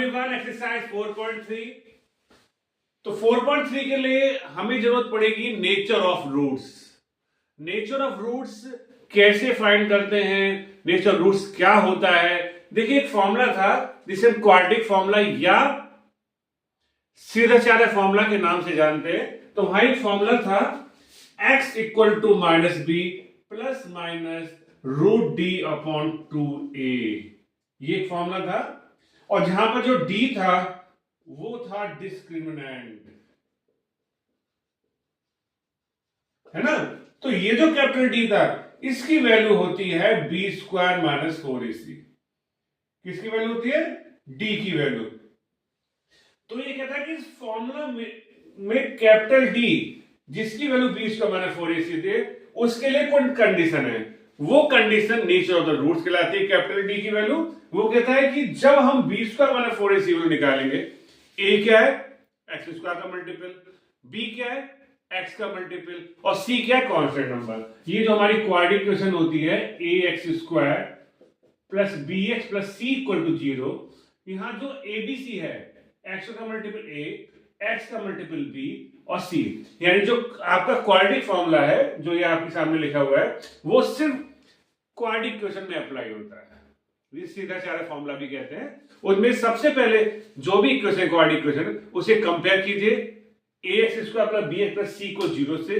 Everyone, exercise 4.3। तो 4.3 के लिए हमें जरूरत पड़ेगी nature of roots. Nature of roots कैसे फाइंड करते हैं, नेचर रूट्स क्या होता है। देखिए, एक फॉर्मूला था जिसे हम क्वाड्रेटिक फॉर्मूला या सीधा साधा फॉर्मूला के नाम से जानते हैं। तो वहां एक फॉर्मूला था x equal to minus b plus minus root d upon 2a। ये एक फॉर्मूला था, और जहां पर जो d था वो था डिस्क्रिमिनेंट, है ना। तो ये जो कैपिटल D था, इसकी वैल्यू होती है बी स्क्वायर माइनस 4ac। किसकी वैल्यू होती है? D की वैल्यू। तो ये कहता है कि इस फॉर्मूला में कैपिटल D जिसकी value b square minus 4ac थे, उसके लिए कौन कंडीशन है? वो condition nature of the roots कहलाती है। कैपिटल D की वैल्यू वो कहता है कि जब हम b square minus 4ac value निकालेंगे, a क्या है? एक्स स्क्वायर का मल्टीपल, b क्या है? x का मल्टीपल, और c क्या है? Constant number. ये जो हमारी क्वाड्रेटिक इक्वेशन होती है ax square plus bx plus c equal to 0, यहां जो abc है, x का मल्टीपल a, x का मल्टीपल b और c, यानी जो आपका क्वाड्रेटिक फॉर्मूला है जो ये आपके सामने लिखा हुआ है, वो सिर्फ क्वाड्रेटिक इक्वेशन में अप्लाई होता है। ये सीधा साधा फॉर्मूला भी कहते हैं। उसमें सबसे पहले जो भी इक्वेशन क्वाड्रेटिक इक्वेशन, उसे कंपेयर कीजिए ax square plus bx plus c को 0 से,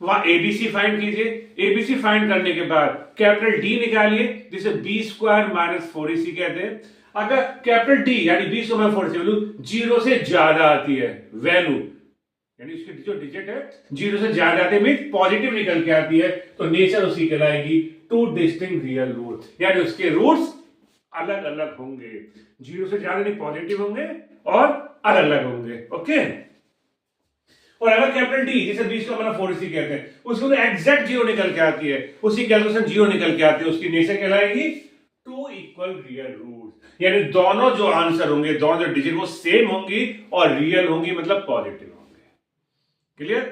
वहां abc फाइंड कीजिए। abc फाइंड करने के बाद कैपिटल D निकालिए, जिसे b स्क्वायर माइनस 4ac कहते हैं। अगर कैपिटल D यानी b square minus 4ac value 0 से ज्यादा आती है, वैल्यू यानी उसकी जो डिजिट है 0 से ज्यादा आती है, मीन पॉजिटिव निकल के आती है, तो नेचर उसकी कहलाएगी टू डिस्टिंक्ट रियल रूट, यानी उसके रूट्स अलग अलग होंगे। 0 से ज्यादा नहीं, पॉजिटिव होंगे और अलग अलग होंगे। ओके। और अगर कैपिटल D जिसे 20 का मतलब 4ac कहते हैं, उसको तो एग्जैक्ट 0 निकल के आती है, उसी कैलकुलेशन 0 निकल के आती है, उसकी नेचर कहलाएगी टू इक्वल रियल रूट, यानी दोनों जो आंसर होंगे, दोनों जो डिजिट वो सेम होंगी और रियल होंगी, मतलब पॉजिटिव होंगे। क्लियर?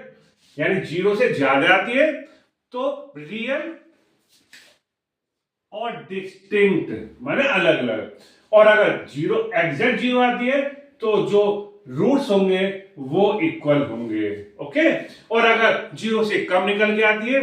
यानी 0 से ज्यादा आती है तो रियल और डिस्टिंक्ट माने अलग अलग, और अगर 0 एग्जैक्ट 0 आती है तो जो रूट्स होंगे वो इक्वल होंगे। ओके। और अगर 0 से कम निकल के आती है,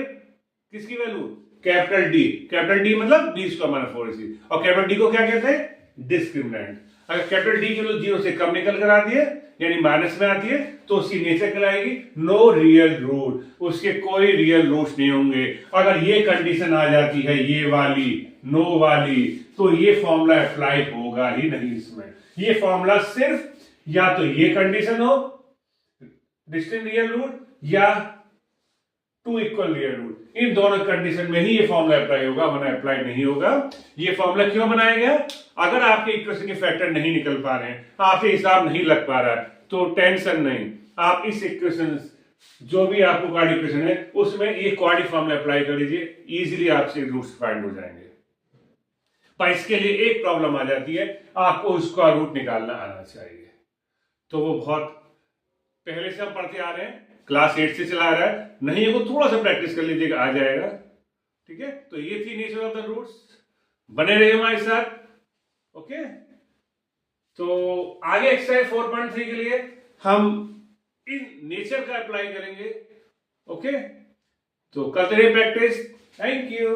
किसकी value? Capital D। Capital D मतलब b स्क्वायर माइनस 4ac, और कैपिटल D को क्या कहते हैं? डिस्क्रिमिनेंट। अगर कैपिटल D की वैल्यू 0 से कम निकल कर आती है, यानी माइनस में आती है, तो उसकी नेचर कहलाएगी नो रियल रूट, उसके कोई रियल रूट्स नहीं होंगे। अगर ये कंडीशन आ जाती है, ये वाली, नो वाली, तो ये फॉर्मूला अप्लाई होगा ही नहीं इसमें। ये फॉर्मूला सिर्फ या तो ये कंडीशन हो, डिस्टिंक्ट रियल रूट, या टू इक्वल रियल रूट, इन दोनों कंडीशन में ही ये फॉर्मूला अप्लाई होगा, वरना अप्लाई नहीं होगा। ये फॉर्मूला क्यों बनाया गया? अगर आपके इक्वेशन के फैक्टर नहीं निकल पा रहे हैं, आपसे हिसाब नहीं लग पा रहा है, तो टेंशन नहीं, आप इस इक्वेशन जो भी आपको क्वाड्रेटिक इक्वेशन है उसमें ये क्वाड्रेटिक फॉर्मूला अप्लाई कर लीजिए, इजीली आपसे रूट्स फाइंड हो जाएंगे। पर इसके लिए एक प्रॉब्लम आ जाती है, आपको स्क्वायर रूट निकालना आना चाहिए। तो वो बहुत पहले से हम पढ़ते आ रहे हैं, क्लास 8 से चला रहा है, नहीं है वो थोड़ा सा प्रैक्टिस कर लीजिएगा, आ जाएगा। ठीक है। तो ये थी नेचर ऑफ द रूट्स, बने रहिए हमारे साथ। ओके। तो आगे एक्सरसाइज 4.3 के लिए हम इन नेचर का अप्लाई करेंगे। ओके। तो करते रहिए प्रैक्टिस। Thank you.